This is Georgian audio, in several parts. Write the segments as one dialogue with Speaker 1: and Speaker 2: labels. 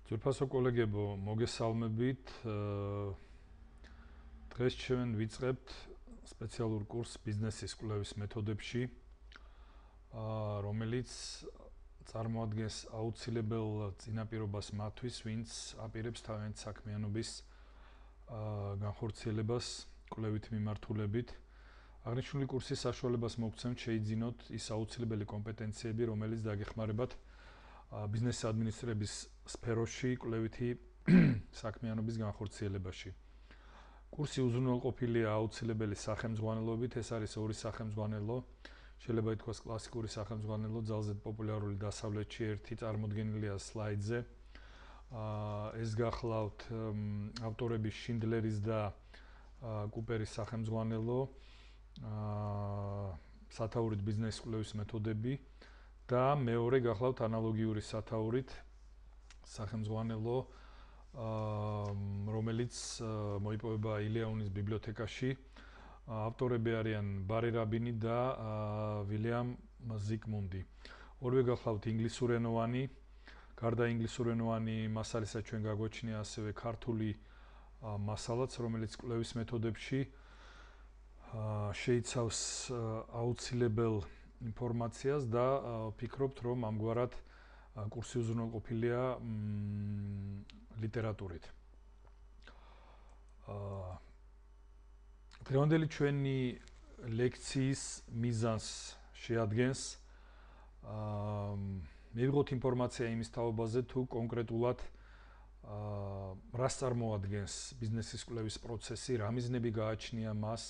Speaker 1: ძვირფასო კოლეგებო, მოგესალმებით. დღეს ჩვენ ვიწყებთ სპეციალურ კურსს ბიზნესის კვლევის მეთოდებში, რომელიც წარმოადგენს აუცილებელ წინაპირობას მათთვის, ვინც აპირებს თავიანთი საქმიანობის განხორციელებას კვლევით მიმართულებით. აღნიშნული კურსის საშუალებას მოგცემთ შეიძინოთ ის აუცილებელი კომპეტენციები, რომელიც დაგეხმარებათ ბიზნეს ადმინისტრების სფეროში კვლევითი საქმიანობის განხორციელებაში. კურსი უზრუნველყოფილია აუცილებელი სახელმძღვანელოებით, ეს არის ორი სახელმძღვანელო, შეიძლება ითქვას კლასიკური სახელმძღვანელო, ძალზედ პოპულარული დასავლეთში, ერთი წარმოდგენილია სლაიდზე. ეს გახლავთ ავტორების შინდლერის და კუპერის სახელმძღვანელო, სათაურით ბიზნეს კვლევის მეთოდები და მეორე გახლავთ ანალოგიური სათაურით სახელმძღვანელო, რომელიც მოიპოვება ილიაუნის ბიბლიოთეკაში. ავტორები არიან ბარი რაბინი და ვილიამ ზიგმუნდი. ორივე გახლავთ ინგლისურენოვანი. გარდა ინგლისურენოვანი მასალისა ჩვენ გაგვაჩნია ასევე ქართული მასალაც, რომელიც კვლევის მეთოდებში შეიცავს აუცილებელ ინფორმაციას და ვფიქრობთ, რომ ამგვარად კურსი უზრუნველყოფილია ლიტერატურით. დღევანდელი ჩვენი ლექციის მიზანს შეადგენს მივიღოთ ინფორმაცია იმის თაობაზე, თუ კონკრეტულად რას წარმოადგენს ბიზნესის კვლევის პროცესი, რა მიზნები გააჩნია მას,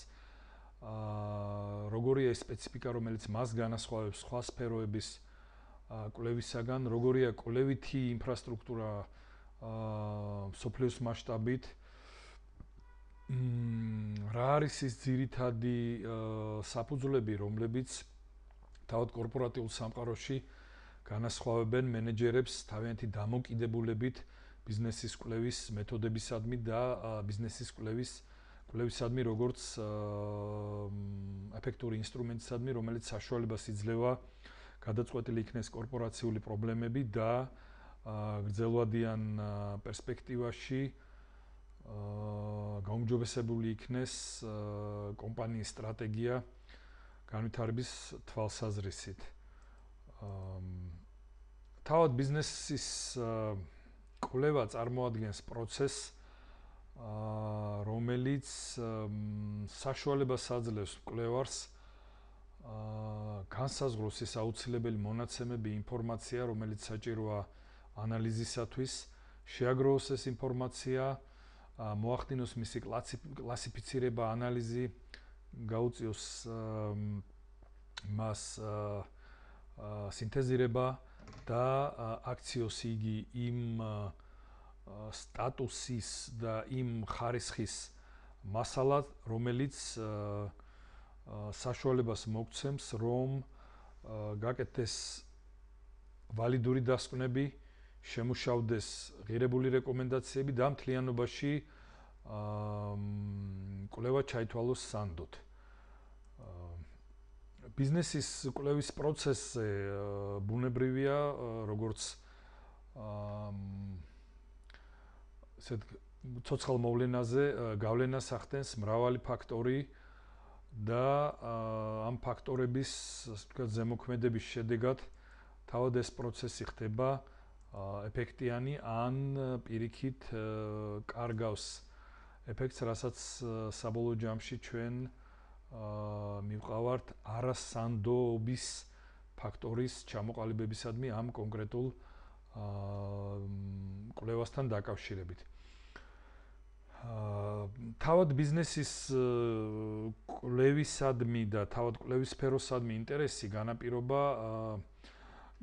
Speaker 1: როგორია ეს სპეციფიკა, რომელიც მას განასხვავებს სხვა სფეროების კვლევისაგან, როგორია კვლევითი ინფრასტრუქტურა მსოფლიოს მასშტაბით, რა არის ის ძირითადი საფუძვლები, რომლებიც თავად კორპორატიულ სამყაროში განასხვავებენ მენეჯერებს თავიანთი დამოკიდებულებით ბიზნესის კვლევის მეთოდებისადმი და ბიზნესის კვლევისადმი, როგორც ეფექტური ინსტრუმენტისადმი, რომელიც საშუალებას იძლევა გადაწყვეტილი იქნეს კორპორაციული პრობლემები და გრძელვადიან პერსპექტივაში გაუმჯობესებული იქნეს კომპანიის სტრატეგია განვითარების თვალსაზრისით. თავად ბიზნესის კვლევა წარმოადგენს პროცესს, რომელიც საშუალებას აძლევს მკვლევარს განსაზღვროს ეს აუცილებელი მონაცემები, ინფორმაცია, რომელიც საჭიროა ანალიზისათვის, შეაგროვოს ეს ინფორმაცია, მოახდინოს მისი კლასიფიცირება, ანალიზი, გაუწიოს მას სინთეზირება და აქციოს იგი იმ სტატუსის და იმ ხარისხის მასალად, რომელიც საშუალებას მოგცემს, რომ გაკეთდეს ვალიდური დასკვნები, შემუშავდეს ღირებული რეკომენდაციები და მთლიანობაში კვლევა ჩაითვალოს სანდოდ. ბიზნესის კვლევის პროცესზე ბუნებრივია, როგორც ესეთ ცოცხალ მოვლენაზე გავლენას ახდენს მრავალი ფაქტორი და ამ ფაქტორების, ასე ვთქვათ, ზემოქმედების შედეგად თავად ეს პროცესი ხდება ეფექტიანი ან პირიქით კარგავს ეფექტს, რასაც საბოლოო ჯამში ჩვენ მივყავართ არასანდოობის ფაქტორის ჩამოყალიბებისადმი ამ კონკრეტულ კვლევასთან დაკავშირებით. თავად ბიზნესის კვლევისადმი და თავად კვლევის სფეროსადმი ინტერესი განაპირობა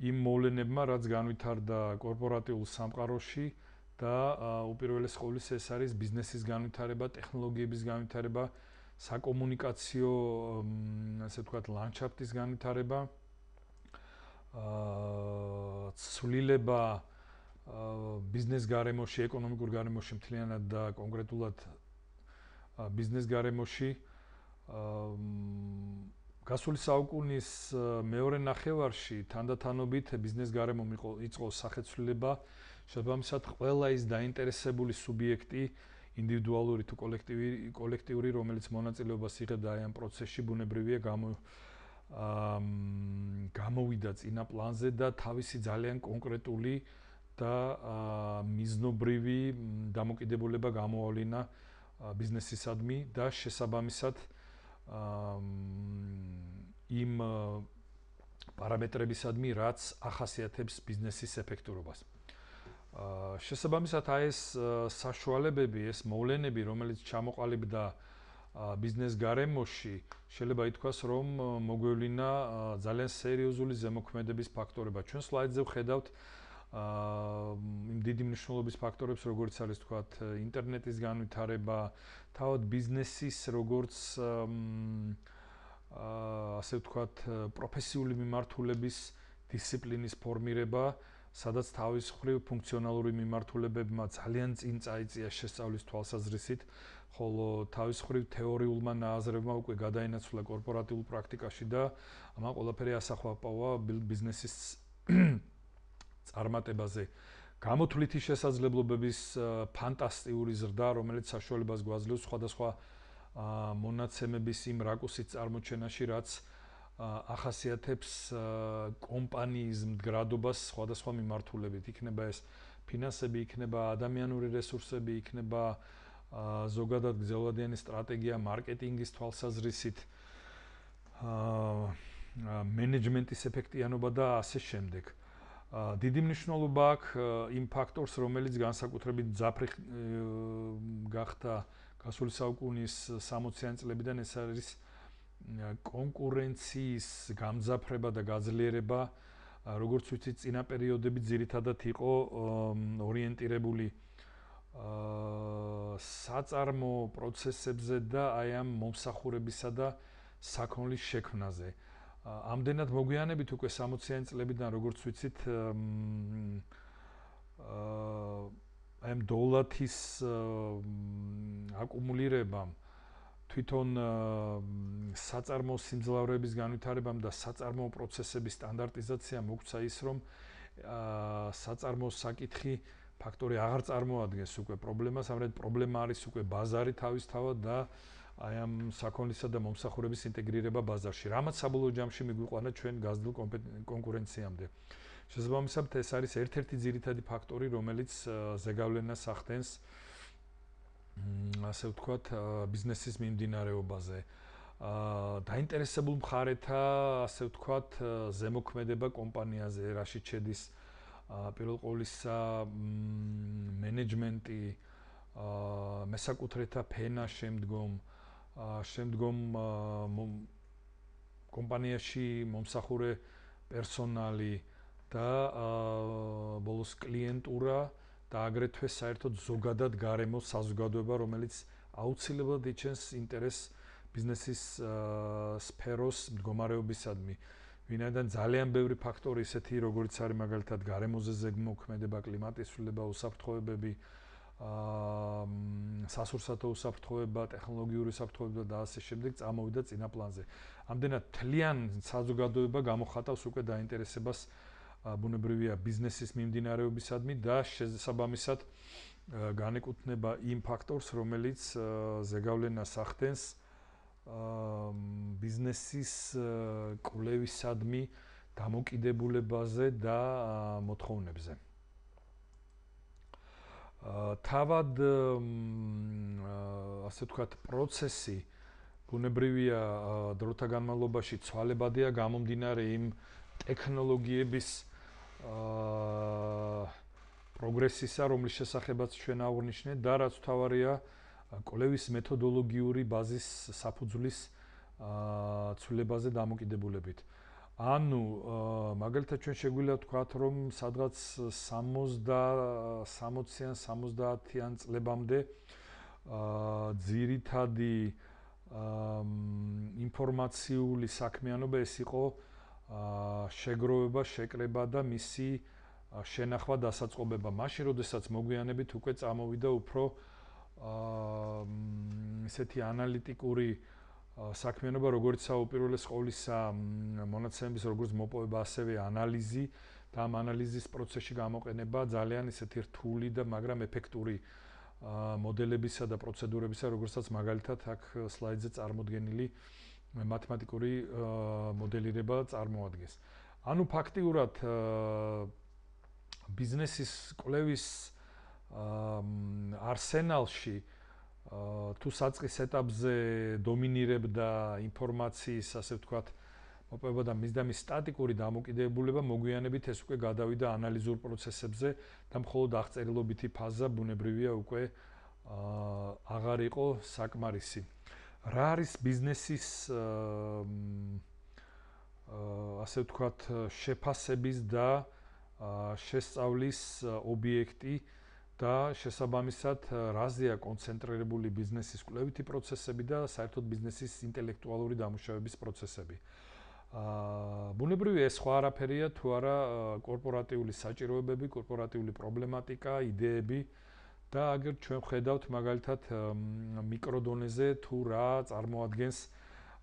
Speaker 1: იმ მოვლენებმა, რაც განვითარდა კორპორატიულ სამყაროში და უპირველეს ყოვლისა ეს არის ბიზნესის განვითარება, ტექნოლოგიების განვითარება, საკომუნიკაციო, ასე ვთქვათ, ლანდშაფტის განვითარება, ცვლილება ბიზნეს გარემოში, ეკონომიკურ გარემოში მთლიანად და კონკრეტულად ბიზნეს გარემოში, გასული საუკუნის მეორე ნახევარში თანდათანობით ბიზნეს გარემო იწყო სახეცვლილება, შესაბამისად ყველა ის დაინტერესებული სუბიექტი, ინდივიდუალური თუ კოლექტიური, რომელიც მონაწილეობას იღებდა აი ამ პროცესში, ბუნებრივია გამოვიდა წინა პლანზე და თავისი ძალიან კონკრეტული და მიზნობრივი დამოკიდებულება გამოავლინა ბიზნესისადმი და შესაბამისად იმ პარამეტრებისადმი, რაც ახასიათებს ბიზნესის ეფექტურობას. შესაბამისად აი ეს საშუალებები, ეს მოვლენები, რომელიც ჩამოყალიბდა ბიზნეს გარემოში, შეიძლება ითქვას, რომ მოგვევლინა ძალიან სერიოზული ზემოქმედების ფაქტორება. ჩვენ სლაიდზე ვხედავთ იმ დიდი მნიშვნელობის ფაქტორებს, როგორც არის თქვათ, ინტერნეტის განვითარება, თავად ბიზნესის როგორც ასე ვთქვათ, პროფესიული მიმართულების დისციპლინის ფორმირება, სადაც თავის მხრივ ფუნქციონალური მიმართულებებმა ძალიან წინ წაიწია შესწავლის თვალსაზრისით, ხოლო თავის მხრივ თეორიულმა ნააზრევმა უკვე გადაინაცვლა კორპორატიულ პრაქტიკაში და ამან ყველაფერი ასახვა პოვა ბიზნესის წარმატებაზე. გამოთვლითი შესაძლებლობების ფანტასტიკური ზრდა, რომელიც საშუალებას გვაძლევს სხვადასხვა მონაცემების იმ რაკურსით წარმოჩენაში, რაც ახასიათებს კომპანიის მდგრადობას სხვადასხვა მიმართულებით. იქნება ეს ფინანსები, იქნება ადამიანური რესურსები, იქნება ზოგადად გრძელვადიანი სტრატეგია მარკეტინგის თვალსაზრისით, მენეჯმენტის ეფექტიანობა და ასე შემდეგ. დიდი მნიშვნელობა აქვს იმ ფაქტორს, რომელიც განსაკუთრებით მძაფრი გახდა გასული საუკუნის 60-იანი წლებიდან, ეს არის კონკურენციის გამძაფრება და გაძლიერება, როგორც ვიცით, წინა პერიოდები ძირითადად იყო ორიენტირებული საწარმო პროცესებზე და აი ამ მომსახურებისა და საქონლის შექმნაზე. ამდენად მოგვიანებით უკვე 60-იანი წლებიდან, როგორც ვიცით, აი ამ დოლათის აკუმულირებამ, თვითონ საწარმო სიმძლავრეების განვითარებამ და საწარმო პროცესების სტანდარტიზაციამ მოგვცა ის, რომ საწარმო საკითხი ფაქტორი აღარ წარმოადგენს უკვე პრობლემას, ამრედ პრობლემა არის უკვე ბაზარი თავისთავად და აი ამ საქონლისა და მომსახურების ინტეგრირება ბაზარში. რამაც საბოლოო ჯამში მიგვიყვანა ჩვენ გაზრდილ კონკურენციამდე. შესაბამისად, ეს არის ერთ-ერთი ძირითადი ფაქტორი, რომელიც ზეგავლენას ახდენს ასე ვთქვათ, ბიზნესის მიმდინარეობაზე. დაინტერესებულ მხარეთა, ასე ვთქვათ, ზემოქმედება კომპანიაზე, რაშიც შედის პირველ ყოვლისა მენეჯმენტი, მესაკუთრეთა ფენა, შემდგომ კომპანიაში მომსახურე პერსონალი და ბოლოს კლიენტურა და აგრეთვე საერთოდ ზოგადად გარემო საზოგადოება, რომელიც აუცილებლად იჩენს ინტერესს ბიზნესის სფეროს მდგომარეობისადმი. ვინაიდან ძალიან ბევრი ფაქტორი ისეთი, როგორც არის მაგალითად გარემოზე ზემოქმედება, კლიმატის ცვლილება, უსაფრთხოებები, სასურსათო უსაფრთხოება, ტექნოლოგიური უსაფრთხოება და ასე შემდეგ წამოვიდა წინა პლანზე. ამდენად თლიან საზოგადოება გამოხატავს უკვე დაინტერესებას ბუნებრივია ბიზნესის მიმდინარეობისადმი და შესაბამისად განეკუთვნება იმ ფაქტორს, რომელიც ზეგავლენას ახდენს ბიზნესის კვლევისადმი დამოკიდებულებაზე და მოთხოვნებზე. თავად ასე ვთქვათ, პროცესი ბუნებრივია დროთა განმავლობაში ცვალებადია გამომდინარე იმ ტექნოლოგიების პროგრესისა, რომლის შესახებაც ჩვენ აღვნიშნეთ და რაც თავარია კვლევის მეთოდოლოგიური ბაზის საფუძვლის ცვლილებაზე დამოკიდებულებით. ანუ მაგალითად ჩვენ შეგვიძლია ვთქვათ, რომ სადღაც 60-იან 70-იან წლებამდე ძირითადი ინფორმაციული საქმიანობა ეს იყო შეგროვება, შეკრება და მისი შენახვა, დასაწყობება. მაშინ, როდესაც მოგვიანებით უკვე წამოვიდა უფრო ესეთი ანალიტიკური საქმიანობა, როგორიცაა უპირველეს ყოვლისა მონაცემების როგორც მოპოვება, ასევე ანალიზი და ამ ანალიზის პროცესში გამოყენება ძალიან ისეთი რთული და მაგრამ ეფექტური მოდელებისა და პროცედურებისა, როგორცაც მაგალითად აქ სლაიდზე წარმოდგენილი მათემატიკური მოდელირება წარმოადგენს. ანუ ფაქტიურად ბიზნესის კვლევის არსენალში თუ საწყის ეტაპზე დომინირებდა ინფორმაციის, ასე ვთქვათ, მოპოვება და მის სტატიკური დამოკიდებულება, მოგვიანებით ეს უკვე გადავიდა ანალიზურ პროცესებზე და მხოლოდ აღწერილობითი ფაზა ბუნებრივია უკვე აღარ იყო საკმარისი. რა არის ბიზნესის ასე ვთქვათ, შეფასების და შესწავლის ობიექტი და შესაბამისად რაზეა კონცენტრირებული ბიზნესის კვლევითი პროცესები და საერთოდ ბიზნესის ინტელექტუალური დამუშავების პროცესები. ბუნებრივია ეს სხვა არაფერია თუ არა კორპორატიული საჭიროებები, კორპორატიული პრობლემატიკა, იდეები და აგერ ჩვენ ვხედავთ მაგალითად მიკროდონეზე თუ რა წარმოადგენს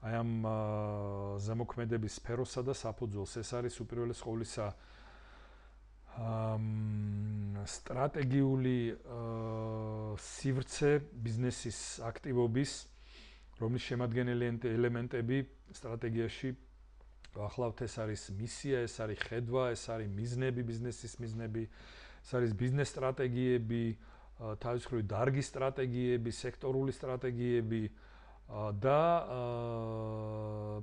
Speaker 1: აი ამ ზემოქმედების სფეროსა და საფუძველს. ეს არის უპირველეს ყოვლისა სტრატეგიული სივრცე ბიზნესის აქტივობის, რომლის შემადგენელი ელემენტები სტრატეგიაში ახლავთ, ეს არის მისია, ეს არის ხედვა, ეს არის მიზნები, ბიზნესის მიზნები, ეს არის ბიზნეს სტრატეგიები, თავისუფლი დარგის სტრატეგიები, სექტორული სტრატეგიები და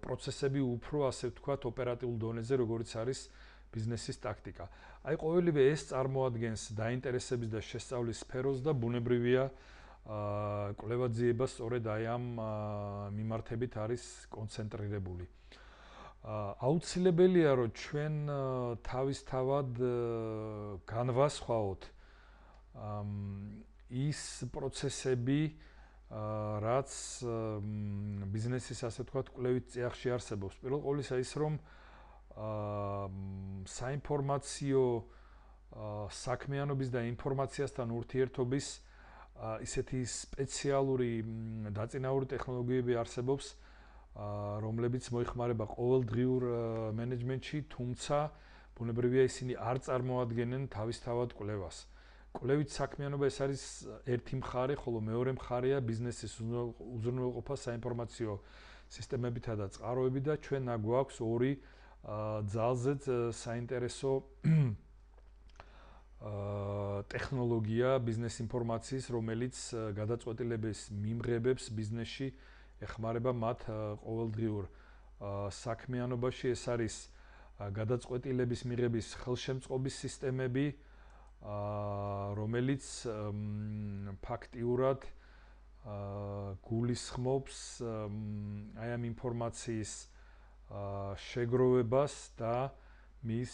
Speaker 1: პროცესები უფრო, ასე ვთქვათ, ოპერატიულ დონეზე, როგორც არის ბიზნესის ტაქტიკა. აი ყოველივე ეს წარმოადგენს დაინტერესების და შესწავლის სფეროს და ბუნებრივია კვლევაძიება სწორედ აი ამ მიმართებით არის კონცენტრირებული. აუცილებელია რომ ჩვენ თავისთავად განვასხვაოთ ის პროცესები, რაც ბიზნესის ასე ვთქვათ კვლევით წიაღში არსებობს. პირველ ყოვლისა ის რომ საინფორმაციო საქმიანობის და ინფორმაციასთან ურთიერთობის ისეთი სპეციალური დაწინაური ტექნოლოგიები არსებობს, რომლებიც მოიხმარება ყოველდღიურ მენეჯმენტში, თუმცა ბუნებრივია ისინი არ წარმოადგენენ თავისთავად კვლევას. კვლევით საქმიანობა ეს არის ერთი მხარე, ხოლო მეორე მხარეა ბიზნესის უზრუნველყოფა საინფორმაციო სისტემებითა და წყაროებით და ჩვენ გვაქვს ორი ძალზე საინტერესო ტექნოლოგია ბიზნეს ინფორმაციის, რომელიც გადაწყვეტილების მიმღებებს ბიზნესში ეხმარება მათ ყოველდღიურ საქმიანობაში. ეს არის გადაწყვეტილების მიღების ხელშემწყობის სისტემები, რომელიც ფაქტიურად გულისხმობს აი ამ ინფორმაციის შეგროვებას და მის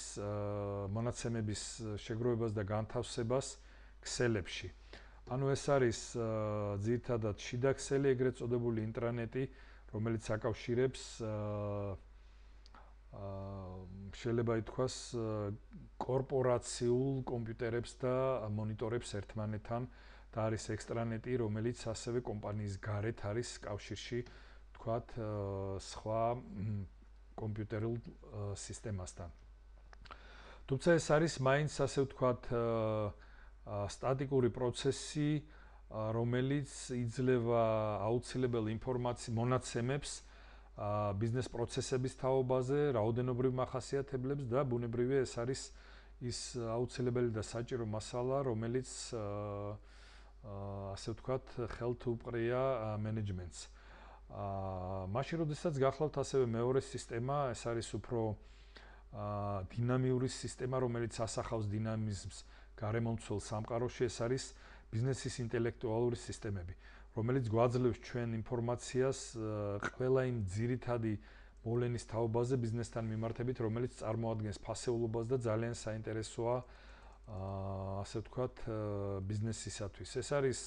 Speaker 1: მონაცემების შეგროვებას და განთავსებას ქსელებში. ანუ ეს არის ძირითადად შიდა ქსელი, ეგრეთ წოდებული ინტრანეტი, რომელიც აკავშირებს შეიძლება ითქვას კორპორაციულ კომპიუტერებს და მონიტორებს ერთმანეთთან და არის ექსტრანეტი, რომელიც ასევე კომპანიის გარეთ არის კავშირში, თქვათ, სხვა კომპიუტერულ სისტემასთან. თუმცა ეს არის მაინც ასე ვთქვათ სტატიკური პროცესი, რომელიც იძლევა აუცილებელ ინფორმაციას მონაცემებს ბიზნეს პროცესების თაობაზე, რაოდენობრივ მახასიათებლებს და ბუნებრივია ეს არის ის აუცილებელი და საჭირო მასალა, რომელიც ასე ვთქვათ ხელთ უპყრია მენეჯმენტს. მაშინ როდესაც გახლავთ ასევე მეორე სისტემა, ეს არის უფრო დინამიური სისტემა, რომელიც ასახავს დინამიზმს გარემომცველ სამყაროში, ეს არის ბიზნესის ინტელექტუალური სისტემები, რომელიც გვაძლევს ჩვენ ინფორმაციას ყველა იმ ძირითადი მოვლენის თაობაზე ბიზნესთან მიმართებით, რომელიც წარმოადგენს ფასეულობას და ძალიან საინტერესოა ასე ვთქვათ ბიზნესისათვის. ეს არის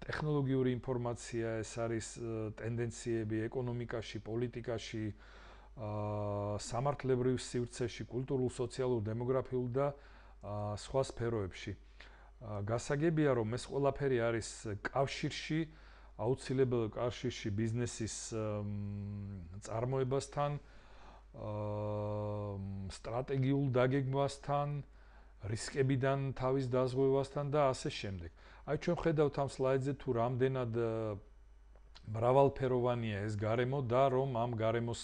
Speaker 1: ტექნოლოგიური ინფორმაცია, ეს არის ტენდენციები ეკონომიკაში, პოლიტიკაში, სამართლებრივ სივრცეში, კულტურულ, სოციალურ, დემოგრაფიულ და სხვა სფეროებში. გასაგებია, რომ ეს ყველაფერი არის კავშირში აუცილებელ კავშირში ბიზნესის წარმოებასთან, სტრატეგიულ დაგეგმვასთან, რისკებიდან თავის დაზღვევასთან და ასე შემდეგ. აი ჩვენ ხედავთ ამ სლაიდზე თუ რამდენად მრავალფეროვანია ეს გარემო და რომ ამ გარემოს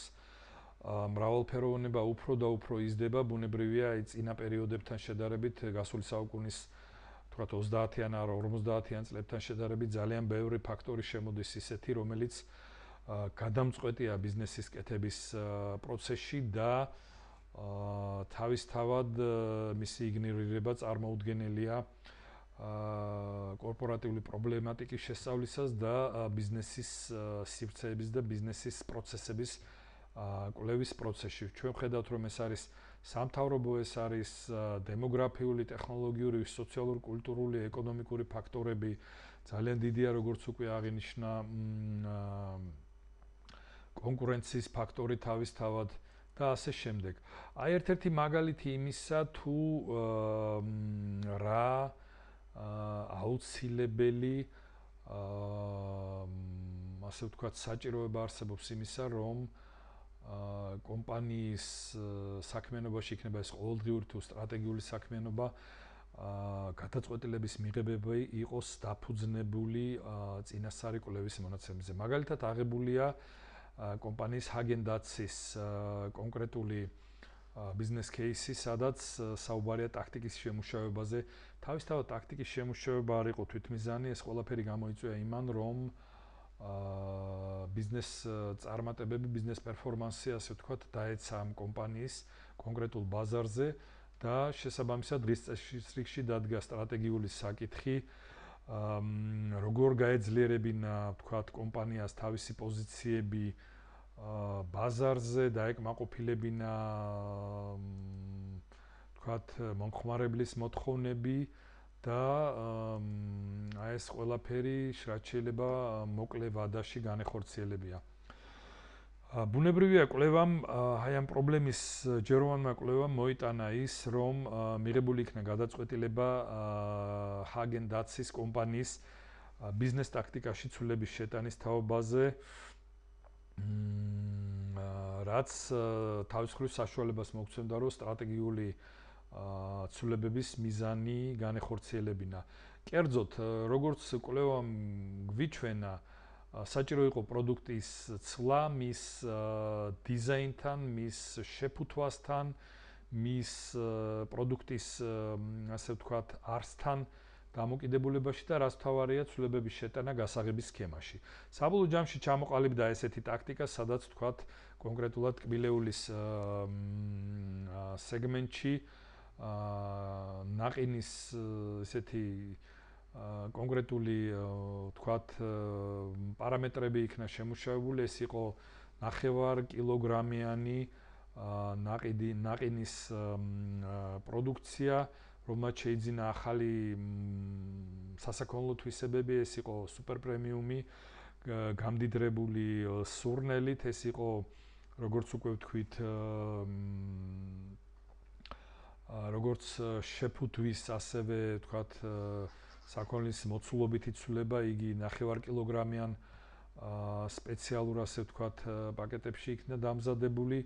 Speaker 1: მრავალფეროვნება უფრო და უფრო იზრდება, ბუნებრივია აი წინა პერიოდებთან შედარებით გასული საუკუნის თქვათ 30-იან ან 50-იან წლებთან შედარებით ძალიან ბევრი ფაქტორი შემოდის ისეთი, რომელიც გადამწყვეტია ბიზნესის კეთების პროცესში და თავისთავად მისი იგნორირება წარმოუდგენელია კორპორატიული პრობლემატიკის შესწავლისას და ბიზნესის სივრცეების და ბიზნესის პროცესების კვლევის პროცესში. ჩვენ ხედავთ, რომ ეს არის სამთავრობო, ეს არის დემოგრაფიული, ტექნოლოგიური, სოციალურ-კულტურული, ეკონომიკური ფაქტორები. ძალიან დიდია, როგორც უკვე აღინიშნა, კონკურენციის ფაქტორი თავისთავად და ასე შემდეგ. აი ერთ-ერთი მაგალითი იმისა, თუ რა აუცილებელი ასე ვთქვათ, საჭიროება არსებობს იმისა, რომ კომპანიის საქმიანობაში იქნება ეს ყოველდღიური თუ სტრატეგიული საქმიანობა გადაწყვეტილების მიღებები იყოს დაფუძნებული წინასწარი კვლევის მონაცემებზე. მაგალითად აღებულია კომპანიის ჰაგენ-დაცის კონკრეტული ბიზნეს кейსი, სადაც საუბარია ტაქტიკის შემუშავებაზე. თავისთავად ტაქტიკის შემუშავება არ იყო თვითმიზანი, ეს ყველაფერი გამოიწვია იმან, რომ ბიზნეს წარმატებები, ბიზნეს პერფორმანსი, ასე ვთქვათ, დაეცა ამ კომპანიის კონკრეტულ ბაზარზე და შესაბამისად დღის წესრიგში დადგა სტრატეგიული საკითხი, როგორ გაეძლიერებინა, ვთქვათ, კომპანიას თავისი პოზიციები ბაზარზე და ეკმაყოფილებინა, ვთქვათ, მომხმარებლის მოთხოვნები და აი ეს ყველაფერი რაც შეიძლება მოკლე ვადაში განეხორციელებია. ბუნებრივია კვლევამ აი ამ პრობლემის ჯეროვანმა კვლევამ მოიტანა ის, რომ მიღებული იქნა გადაწყვეტილება ჰაგენ-დაცის კომპანიის ბიზნეს ტაქტიკაში ცვლილების შეტანის თაობაზე, რაც თავის მხრივ საშუალებას მოგცემდა, რომ სტრატეგიული ცვლილებების მიზანი განეხორციელებინა. კერძოდ, როგორც კვლევამ გვიჩვენა, საჭირო იყო პროდუქტის ცვლა, მის დიზაინთან, მის შეფუთვასთან, მის პროდუქტის, ასე ვთქვათ, არსთან დამოკიდებულებაში და რაც თავარია ცვლილებების შეტანა გასაღების სქემაში. საბოლოო ჯამში ჩამოყალიბდა ესეთი ტაქტიკა, სადაც ვთქვათ, კონკრეტულად კბილეულის სეგმენტში ნაყინის ესეთი კონკრეტული ვთქვათ პარამეტრები იქნა შემუშავებული, ეს იყო 9 კილოგრამიანი ნაყინის პროდუქცია, რომელმაც შეიძინა ახალი სასაქონლო თვისებები, ეს იყო სუპერ პრემიუმი, გამდიდრებული სურნელით, ეს იყო როგორც უკვე ვთქვით, როგორც შეფუთვის, ასევე ვთქვათ, საქონლის მოცულობითი ცვლილება, იგი 9 კილოგრამიან სპეციალურ, ასე ვთქვათ, პაკეტებში იქნა დამზადებული.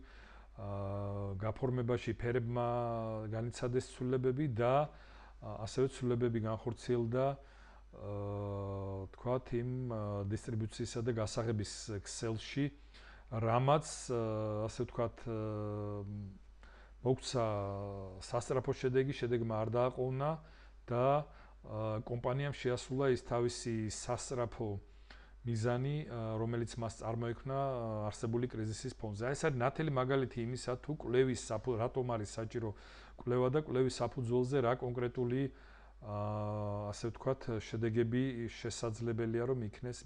Speaker 1: გაფორმებაში ფერებმა განიცადეს ცვლილებები და ასევე ცვლილებები განხორციელდა ვთქვათ, იმ დისტრიბუციისა და გასაღების ქსელში, რამაც ასე ვთქვათ, მოგცა სასწრაფო შედეგი, შედეგმა არ დააყოვნა და კომპანიამ შეასრულა ის თავისი სასწრაფო მიზანი, რომელიც მას წარმოექმნა არსებული კრიზისის ფონზე. აი ეს არის ნათელი მაგალითი იმისა, თუ კვლევის რატომ არის საჭირო კვლევა და კვლევის საფუძველზე რა კონკრეტული ასე ვთქვათ, შედეგები შესაძლებელია, რომ იქნეს.